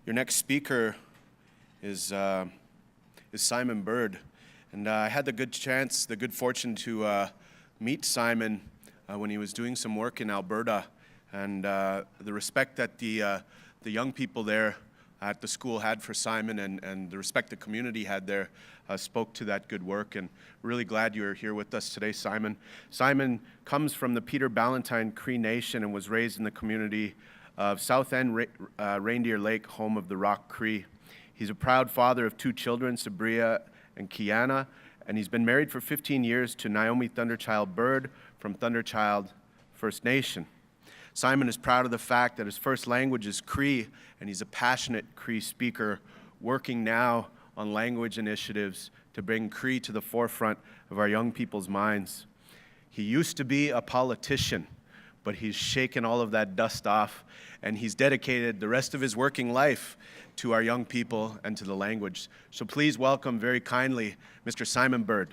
Your next speaker is Simon Bird, and I had the good fortune to meet Simon when he was doing some work in Alberta, and the respect that the young people there at the school had for Simon and the respect the community had there spoke to that good work, and really glad you're here with us today, Simon. Simon comes from the Peter Ballantyne Cree Nation and was raised in the community of South End Reindeer Lake, home of the Rock Cree. He's a proud father of 2 children, Sabria and Kiana, and he's been married for 15 years to Naomi Thunderchild Bird from Thunderchild First Nation. Simon is proud of the fact that his first language is Cree, and he's a passionate Cree speaker, working now on language initiatives to bring Cree to the forefront of our young people's minds. He used to be a politician, but he's shaken all of that dust off, and he's dedicated the rest of his working life to our young people and to the language. So please welcome very kindly Mr. Simon Bird.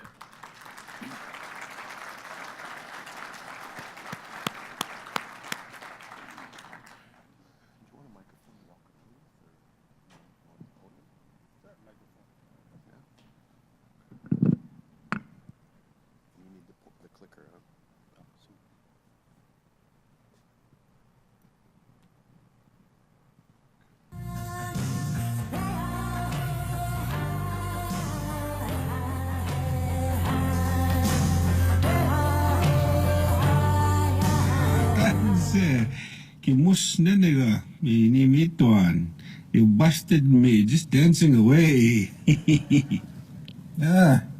Kimusneniga, minimituan. You busted me just dancing away.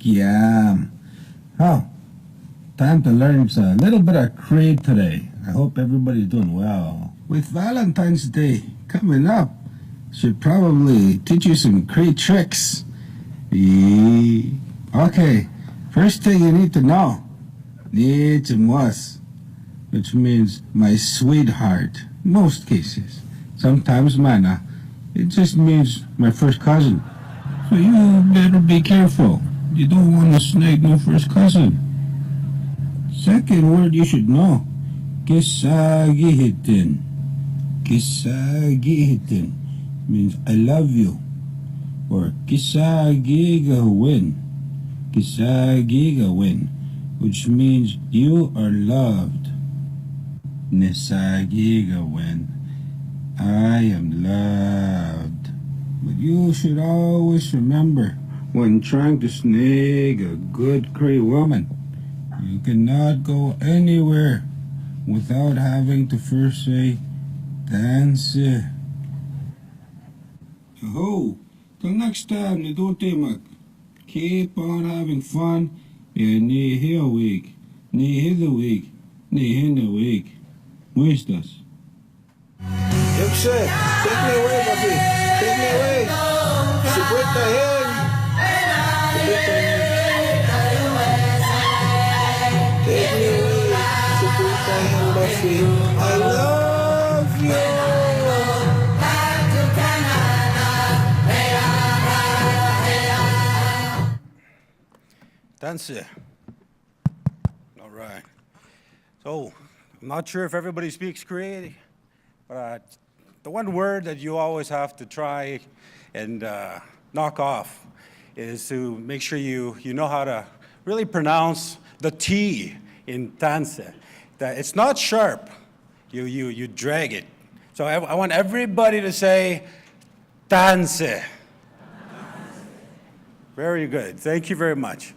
Kiam. Oh, time to learn a little bit of Cree today. I hope everybody's doing well. With Valentine's Day coming up, should probably teach you some Cree tricks. Okay, first thing you need to know, Nichimus, which means my sweetheart, most cases. Sometimes mana, it just means my first cousin. So you better be careful. You don't want to snag no first cousin. Second word you should know, kisagihitin. Kisagihitin means I love you. Or kisagigawin. Kisagigawin, which means you are loved. Nisagigawin, I am loved. But you should always remember, when trying to snag a good Cree woman, you cannot go anywhere without having to first say, dance. Oh, till next time, Nidotimak. Keep on having fun, and ni here week, ni hither week, ni hinder week. Muestas. Yokse, take me away, papi. Take me away. Supuesta hen. Take me away. Supuesta hen, papi. I love you. Dance. All right. So, I'm not sure if everybody speaks Cree, but the one word that you always have to try and knock off is to make sure you know how to really pronounce the T in Tanse. That it's not sharp. You drag it. So I want everybody to say Tanse. Very good. Thank you very much.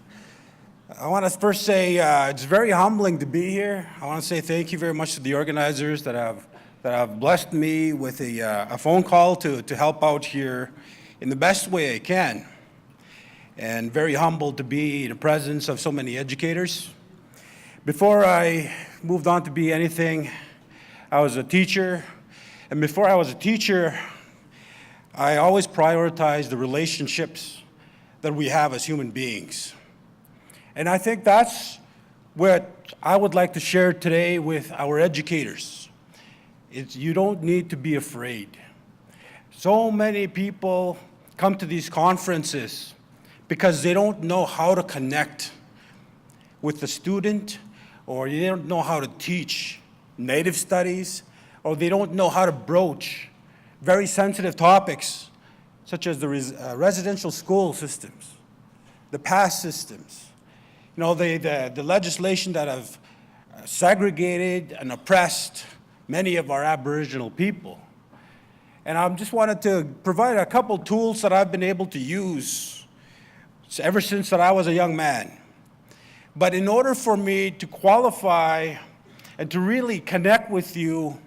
I want to first say it's very humbling to be here. I want to say thank you very much to the organizers that have blessed me with a phone call to help out here in the best way I can. And very humbled to be in the presence of so many educators. Before I moved on to be anything, I was a teacher. And before I was a teacher, I always prioritized the relationships that we have as human beings. And I think that's what I would like to share today with our educators. You don't need to be afraid. So many people come to these conferences because they don't know how to connect with the student, or they don't know how to teach Native studies, or they don't know how to broach very sensitive topics, such as the residential school systems, the pass systems, the legislation that have segregated and oppressed many of our Aboriginal people. And I just wanted to provide a couple tools that I've been able to use ever since that I was a young man. But in order for me to qualify and to really connect with you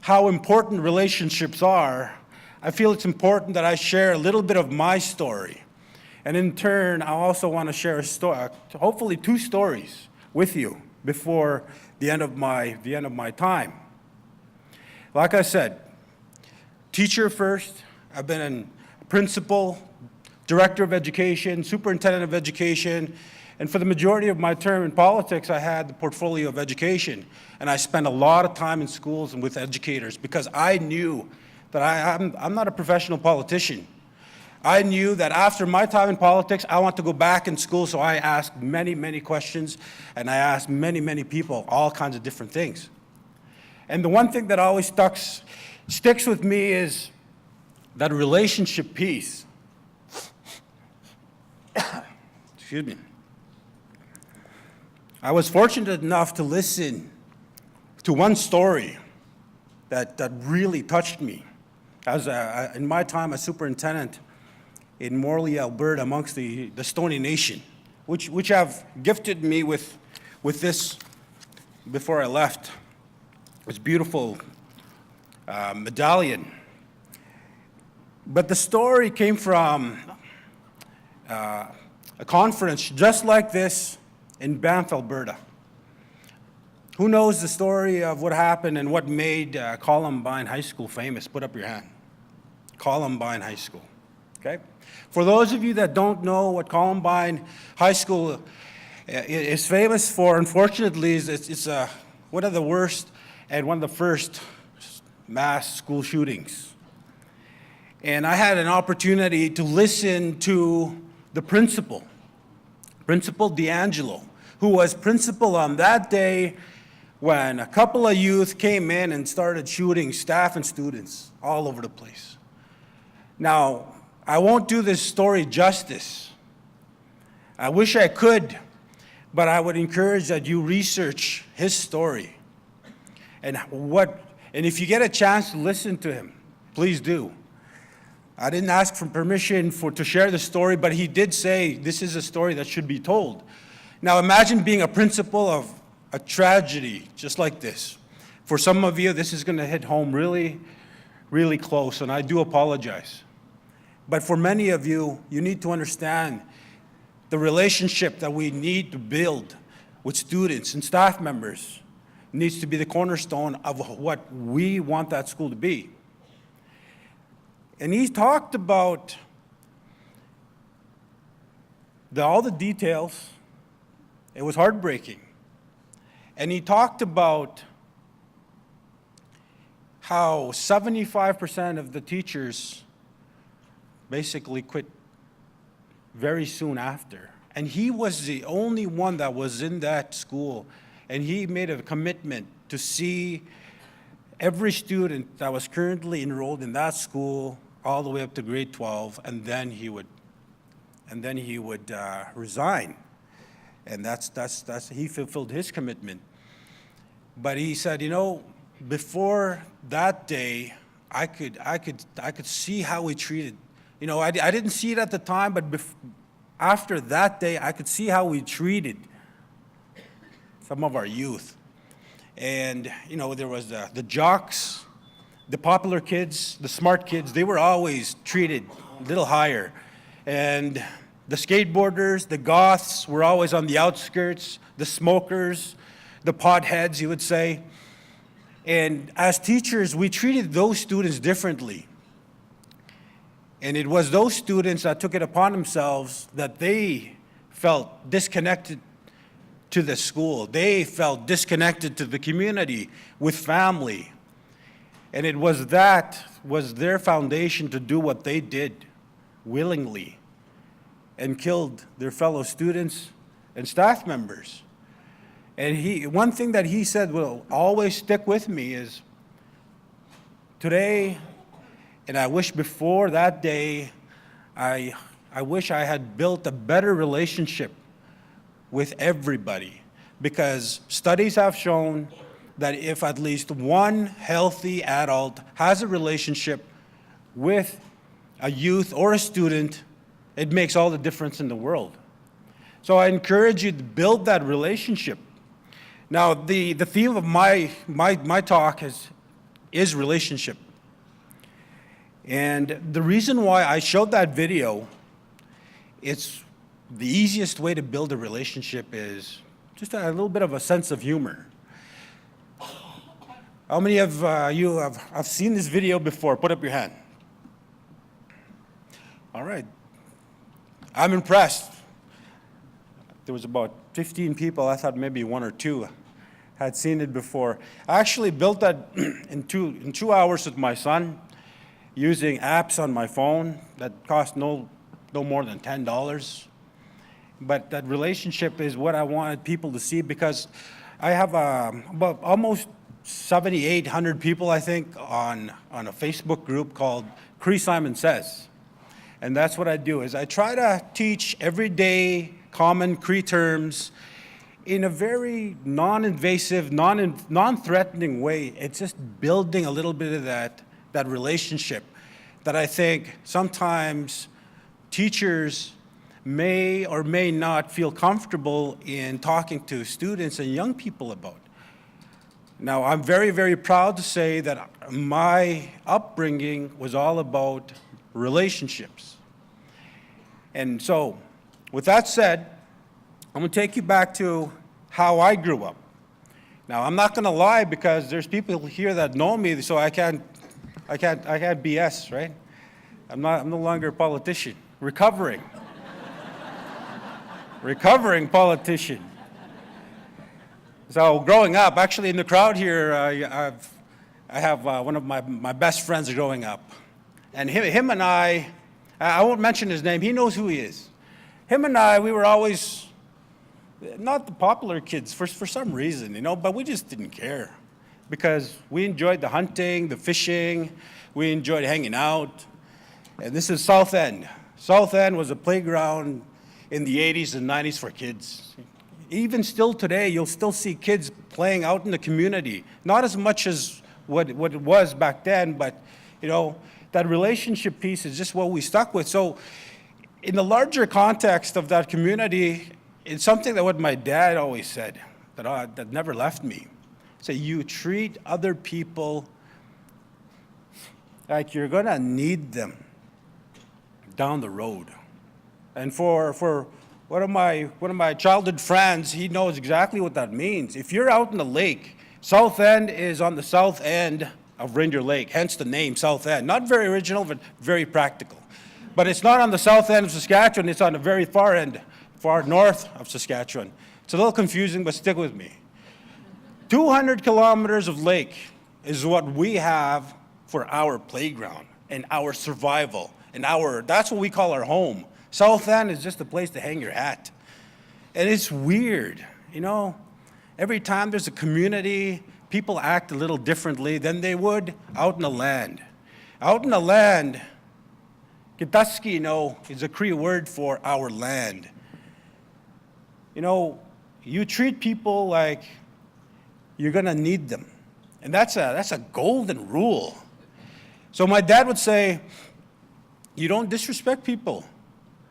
how important relationships are, I feel it's important that I share a little bit of my story. And in turn, I also want to share a story, hopefully 2 stories with you before the end of my time. Like I said, teacher first. I've been a principal, director of education, superintendent of education, and for the majority of my term in politics, I had the portfolio of education. And I spent a lot of time in schools and with educators because I knew that I'm not a professional politician. I knew that after my time in politics, I want to go back in school, so I asked many, many questions, and I asked many, many people all kinds of different things. And the one thing that always sticks with me is that relationship piece. Excuse me. I was fortunate enough to listen to one story that really touched me. In my time as superintendent in Morley, Alberta, amongst the Stoney Nation, which have gifted me with this before I left, this beautiful medallion. But the story came from a conference just like this in Banff, Alberta. Who knows the story of what happened and what made Columbine High School famous? Put up your hand. Columbine High School, okay? For those of you that don't know what Columbine High School is famous for, unfortunately, it's one of the worst and one of the first mass school shootings. And I had an opportunity to listen to the principal, Principal D'Angelo, who was principal on that day when a couple of youth came in and started shooting staff and students all over the place. Now, I won't do this story justice. I wish I could, but I would encourage that you research his story. And if you get a chance to listen to him, please do. I didn't ask for permission to share the story, but he did say this is a story that should be told. Now imagine being a principal of a tragedy just like this. For some of you, this is going to hit home really, really close, and I do apologize. But for many of you, you need to understand the relationship that we need to build with students and staff members needs to be the cornerstone of what we want that school to be. And he talked about all the details. It was heartbreaking. And he talked about how 75% of the teachers basically quit very soon after. And he was the only one that was in that school. And he made a commitment to see every student that was currently enrolled in that school all the way up to grade 12, and then he would resign. And he fulfilled his commitment. But he said, before that day, I could see how we treated. I didn't see it at the time, but after that day, I could see how we treated some of our youth. And, there was the jocks, the popular kids, the smart kids, they were always treated a little higher. And the skateboarders, the goths were always on the outskirts, the smokers, the potheads, you would say. And as teachers, we treated those students differently. And it was those students that took it upon themselves that they felt disconnected to the school. They felt disconnected to the community, with family. And it was their foundation to do what they did willingly and killed their fellow students and staff members. And one thing that he said will always stick with me is today And I wish before that day, I wish I had built a better relationship with everybody, because studies have shown that if at least one healthy adult has a relationship with a youth or a student, it makes all the difference in the world. So I encourage you to build that relationship. Now, the theme of my talk is relationship. And the reason why I showed that video, it's the easiest way to build a relationship is just a little bit of a sense of humor. How many of you have seen this video before? Put up your hand. All right. I'm impressed. There was about 15 people. I thought maybe one or two had seen it before. I actually built that in 2 hours with my son, using apps on my phone that cost no more than $10. But that relationship is what I wanted people to see, because I have about almost 7,800 people, I think, on a Facebook group called Cree Simon Says. And that's what I do, is I try to teach everyday common Cree terms in a very non-invasive, non-threatening way. It's just building a little bit of that relationship that I think sometimes teachers may or may not feel comfortable in talking to students and young people about. Now, I'm very, very proud to say that my upbringing was all about relationships. And so, with that said, I'm going to take you back to how I grew up. Now, I'm not going to lie, because there's people here that know me, so I can't BS, right? I'm no longer a politician. Recovering politician. So growing up, actually in the crowd here, I have one of my best friends growing up. And him and I won't mention his name, he knows who he is. Him and I, we were always not the popular kids for some reason, but we just didn't care, because we enjoyed the hunting, the fishing, we enjoyed hanging out. And this is South End. South End was a playground in the 80s and 90s for kids. Even still today, you'll still see kids playing out in the community. Not as much as what it was back then, but that relationship piece is just what we stuck with. So in the larger context of that community, it's something that what my dad always said, that never left me. So you treat other people like you're gonna need them down the road. And for one of my childhood friends, he knows exactly what that means. If you're out in the lake, South End is on the south end of Reindeer Lake, hence the name South End. Not very original, but very practical. But it's not on the south end of Saskatchewan, it's on the very far end, far north of Saskatchewan. It's a little confusing, but stick with me. 200 kilometers of lake is what we have for our playground and our survival, and that's what we call our home. South End is just a place to hang your hat. And it's weird, every time there's a community, people act a little differently than they would out in the land. Out in the land, Kitaski, is a Cree word for our land. You treat people like you're gonna need them. And that's a golden rule. So my dad would say, you don't disrespect people.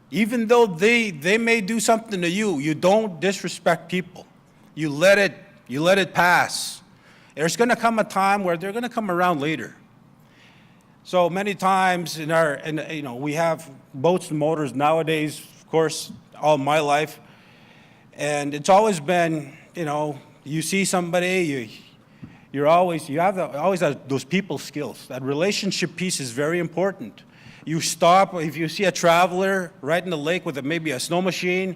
Even though they may do something to you, you don't disrespect people. You let it pass. There's gonna come a time where they're gonna come around later. So many times we have boats and motors nowadays, of course, all my life. And it's always been, you see somebody, you always have those people skills. That relationship piece is very important. You stop, if you see a traveler right in the lake with maybe a snow machine,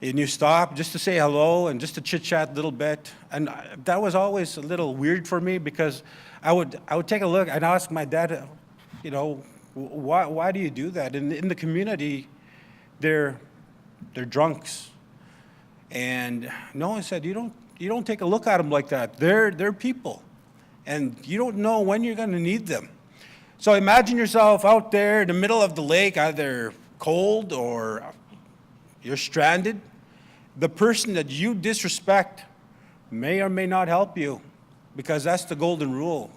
and you stop just to say hello and just to chit-chat a little bit. And that was always a little weird for me, because I would take a look and ask my dad, why do you do that? In the community, they're drunks. And no, I said, you don't take a look at them like that. They're people. And you don't know when you're gonna need them. So imagine yourself out there in the middle of the lake, either cold or you're stranded. The person that you disrespect may or may not help you, because that's the golden rule.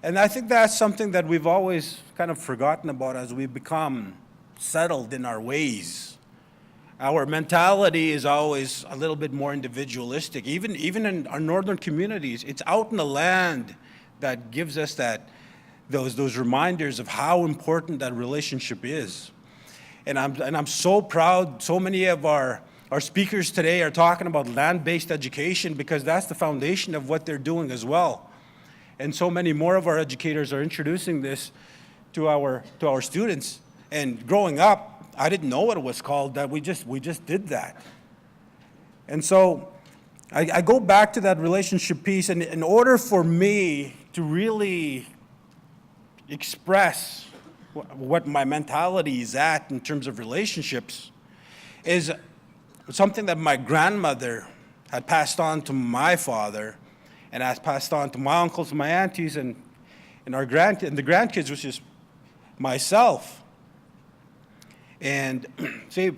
And I think that's something that we've always kind of forgotten about as we become settled in our ways. Our mentality is always a little bit more individualistic. Even in our northern communities, it's out in the land that gives us those reminders of how important that relationship is. And I'm so proud. So many of our speakers today are talking about land-based education, because that's the foundation of what they're doing as well. And so many more of our educators are introducing this to our students. And growing up, I didn't know what it was called. That we just did that. And so I go back to that relationship piece, and in order for me to really express what my mentality is at in terms of relationships, is something that my grandmother had passed on to my father, and has passed on to my uncles, my aunties, and the grandkids, which is myself. And see,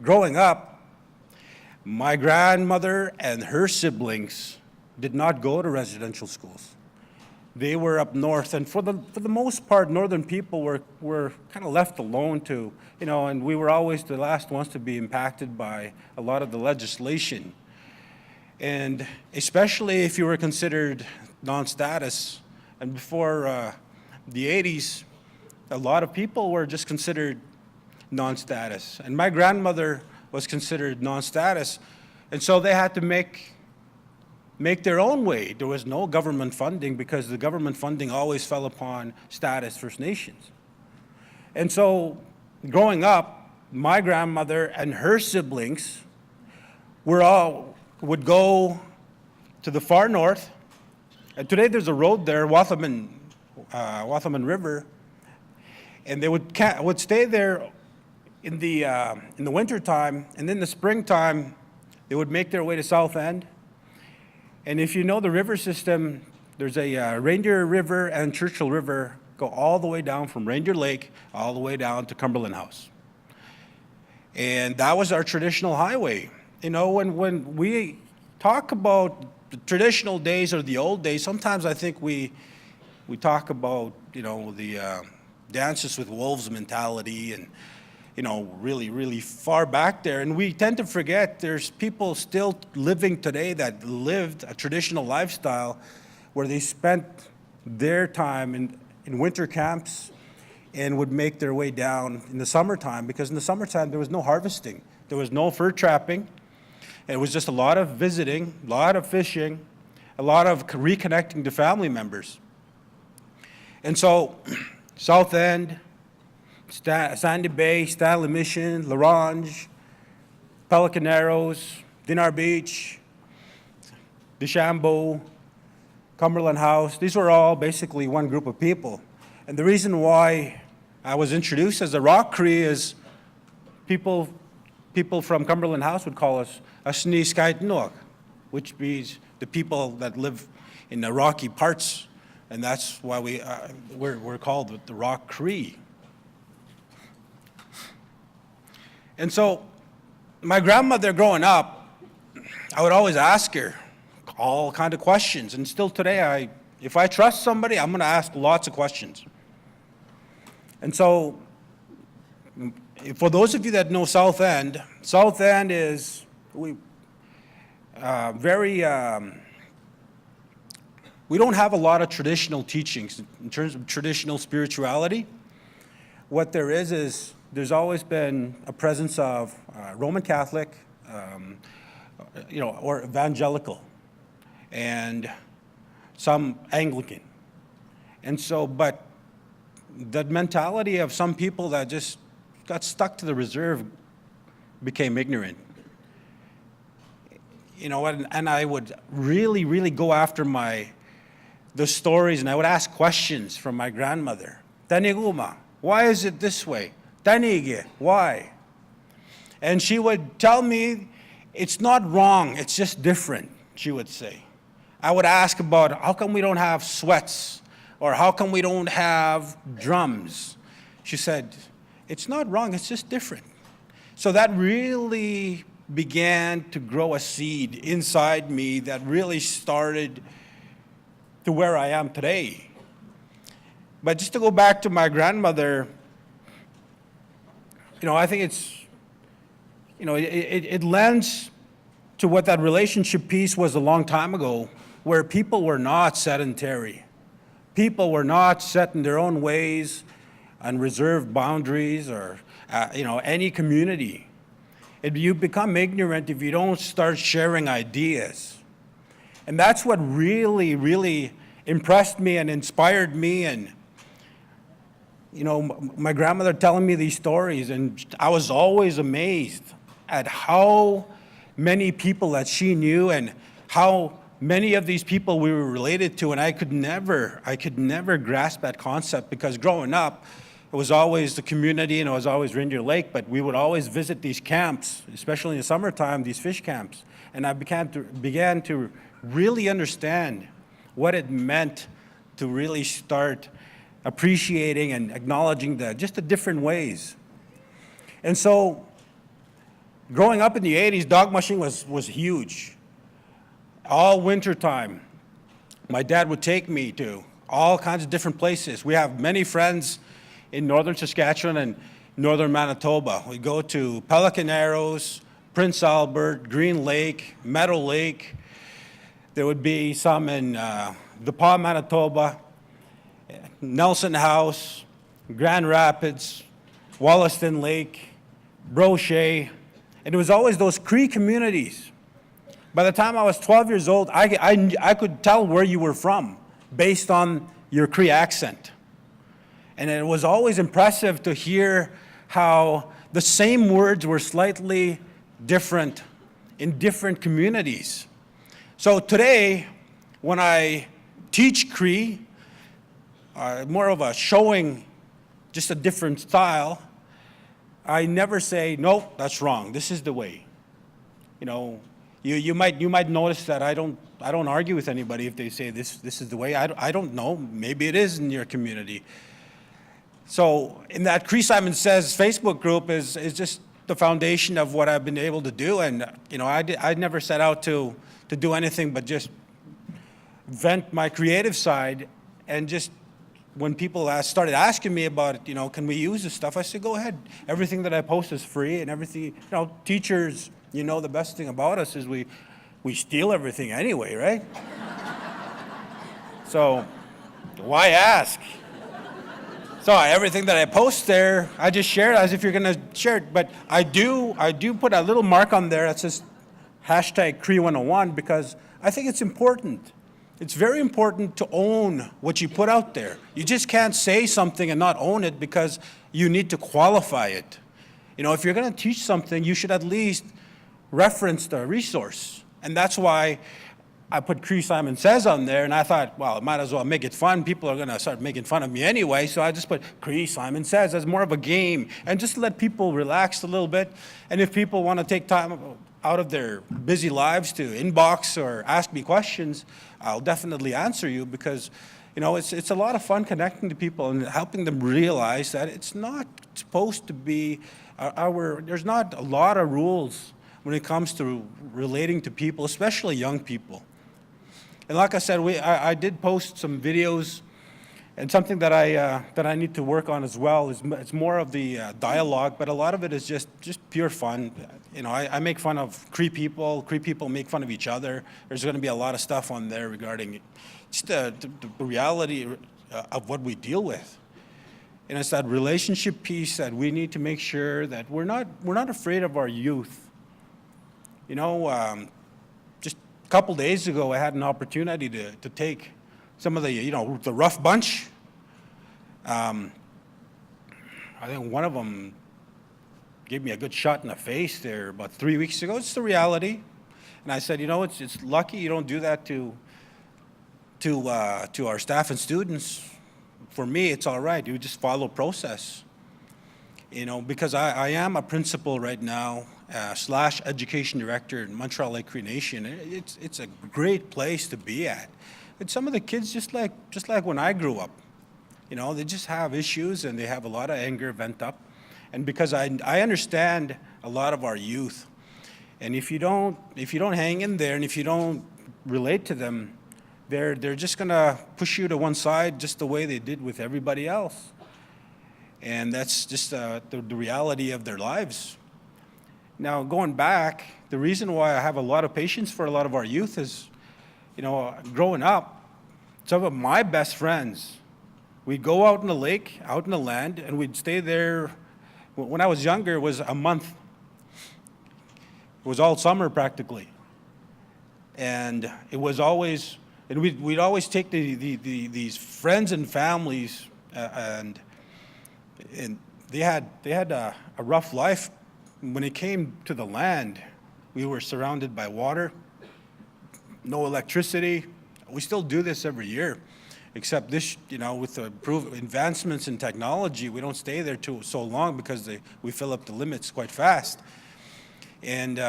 growing up, my grandmother and her siblings did not go to residential schools. They were up north, and for the most part, northern people were kind of left alone to, and we were always the last ones to be impacted by a lot of the legislation. And especially if you were considered non-status, and before the 80s, a lot of people were just considered non-status. And my grandmother was considered non-status, and so they had to make their own way. There was no government funding, because the government funding always fell upon status First Nations. And so growing up, my grandmother and her siblings would go to the far north. And today there's a road there, Wathaman River, and they would stay there in the winter time, and in the springtime they would make their way to South End. And if you know the river system, there's a Reindeer River and Churchill River go all the way down from Reindeer Lake all the way down to Cumberland House. And that was our traditional highway. When we talk about the traditional days or the old days, sometimes I think we talk about, the dances with wolves mentality and, really, really far back there. And we tend to forget there's people still living today that lived a traditional lifestyle where they spent their time in winter camps and would make their way down in the summertime, because in the summertime there was no harvesting, there was no fur trapping. It was just a lot of visiting, a lot of fishing, a lot of reconnecting to family members. And so South End, Sandy Bay, Stanley Mission, La Ronge, Pelican Narrows, Dinar Beach, DeChambeau, Cumberland House, these were all basically one group of people. And the reason why I was introduced as a Rock Cree is people from Cumberland House would call us Ashni Skaitnook, which means the people that live in the rocky parts, and that's why we're called the Rock Cree. And so my grandmother growing up, I would always ask her all kind of questions, and still today, if I trust somebody, I'm going to ask lots of questions. And so for those of you that know South End is very, we don't have a lot of traditional teachings in terms of traditional spirituality. What there is there's always been a presence of Roman Catholic, or evangelical, and some Anglican. And so, but the mentality of some people that just got stuck to the reserve became ignorant. And I would really, really go after the stories, and I would ask questions from my grandmother. Taniguma, why is it this way? Tanige, why? And she would tell me, it's not wrong, it's just different, she would say. I would ask about, how come we don't have sweats Or how come we don't have drums? She said, it's not wrong, it's just different. So that really began to grow a seed inside me that really started to where I am today. But just to go back to my grandmother, I think it's, it lends to what that relationship piece was a long time ago, where people were not sedentary. People were not set in their own ways and reserved boundaries or, any community. You become ignorant if you don't start sharing ideas. And that's what really, really impressed me and inspired me. And, my grandmother telling me these stories, and I was always amazed at how many people that she knew and how many of these people we were related to. And I could never grasp that concept, because growing up, it was always the community and it was always Ranger Lake, but we would always visit these camps, especially in the summertime, these fish camps. And I began to really understand what it meant to really start appreciating and acknowledging just the different ways. And so growing up in the 80s, dog mushing was huge. All winter time, my dad would take me to all kinds of different places. We have many friends in northern Saskatchewan and northern Manitoba. We go to Pelican Arrows, Prince Albert, Green Lake, Meadow Lake. There would be some in DePaul, Manitoba, Nelson House, Grand Rapids, Wollaston Lake, Brochet, and it was always those Cree communities. By the time I was 12 years old, I could tell where you were from based on your Cree accent. And it was always impressive to hear how the same words were slightly different in different communities. So today, when I teach Cree, more of a showing just a different style, I never say, no, that's wrong, this is the way. You might notice that I don't argue with anybody if they say this is the way. I don't know, maybe it is in your community. So in that Cree Simon Says Facebook group is just the foundation of what I've been able to do. And I never set out to do anything but just vent my creative side. And just when people started asking me about it, can we use this stuff? I said, go ahead. Everything that I post is free, and everything, teachers, the best thing about us is we steal everything anyway, right? So why ask? So everything that I post there, I just share it as if you're going to share it. But I do put a little mark on there that says hashtag Cree101, because I think it's important. It's very important to own what you put out there. You just can't say something and not own it, because you need to qualify it. If you're going to teach something, you should at least reference the resource. And that's why I put Cree Simon Says on there, and I thought, well, I might as well make it fun. People are going to start making fun of me anyway, so I just put Cree Simon Says as more of a game, and just let people relax a little bit. And if people want to take time out of their busy lives to inbox or ask me questions, I'll definitely answer you, because it's a lot of fun connecting to people and helping them realize that it's not supposed to be there's not a lot of rules when it comes to relating to people, especially young people. And like I said, I did post some videos, and something that I need to work on as well is it's more of the dialogue, but a lot of it is just pure fun. I make fun of Cree people make fun of each other. There's going to be a lot of stuff on there regarding just the reality of what we deal with. And it's that relationship piece that we need to make sure that we're not afraid of our youth. Just a couple days ago, I had an opportunity to take some of the rough bunch. I think one of them gave me a good shot in the face there about 3 weeks ago. It's the reality. And I said, it's lucky you don't do that to our staff and students. For me, it's all right. You just follow process. Because I am a principal right now, /education director in Montreal Lake Cree Nation. It's a great place to be at. it's some of the kids just like when I grew up. You know, they just have issues and they have a lot of anger vent up. And because I understand a lot of our youth, and if you don't hang in there and if you don't relate to them, they're just gonna push you to one side just the way they did with everybody else. And that's just the reality of their lives. Now, going back, the reason why I have a lot of patience for a lot of our youth is, you know, growing up, some of my best friends, we'd go out in the lake, out in the land, and we'd stay there. When I was younger, it was a month. It was all summer practically. And it was always, and we'd always take these friends and families, and they had a rough life. When it came to the land, we were surrounded by water, no electricity. We still do this every year, except this, you know, with the advancements in technology, we don't stay there so long because we fill up the limits quite fast. And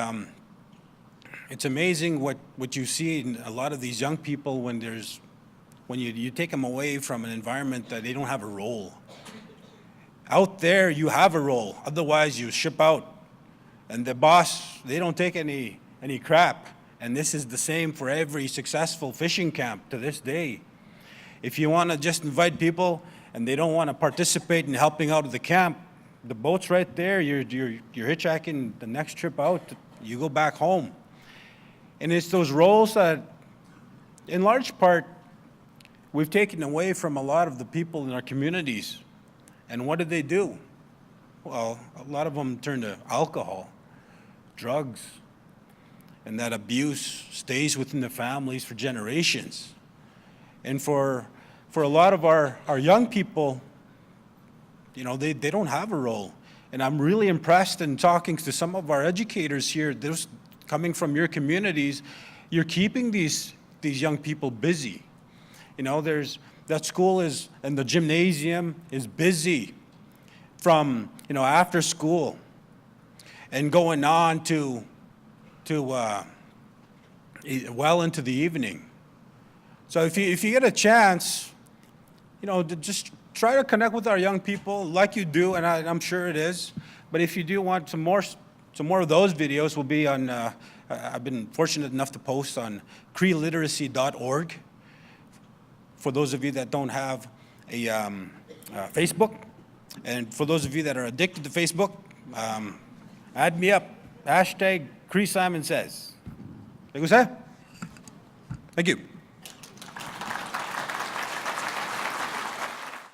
it's amazing what you see in a lot of these young people when you take them away from an environment that they don't have a role. Out there, you have a role. Otherwise, you ship out. And the boss, they don't take any crap. And this is the same for every successful fishing camp to this day. If you want to just invite people and they don't want to participate in helping out at the camp, the boat's right there. You're hitchhiking the next trip out. You go back home. And it's those roles that, in large part, we've taken away from a lot of the people in our communities. And what do? Well, a lot of them turn to alcohol, drugs, and that abuse stays within the families for generations. And for a lot of our young people, you know, they don't have a role. And I'm really impressed in talking to some of our educators here, those coming from your communities, you're keeping these young people busy. You know, that school is, and the gymnasium is busy from, you know, after school and going on to well into the evening. So if you get a chance, you know, to just try to connect with our young people like you do, and I'm sure it is. But if you do want some more of those videos, will be on. I've been fortunate enough to post on creeliteracy.org. For those of you that don't have a Facebook, and for those of you that are addicted to Facebook, add me up. #Cree Simon Says. Like we said. Thank you.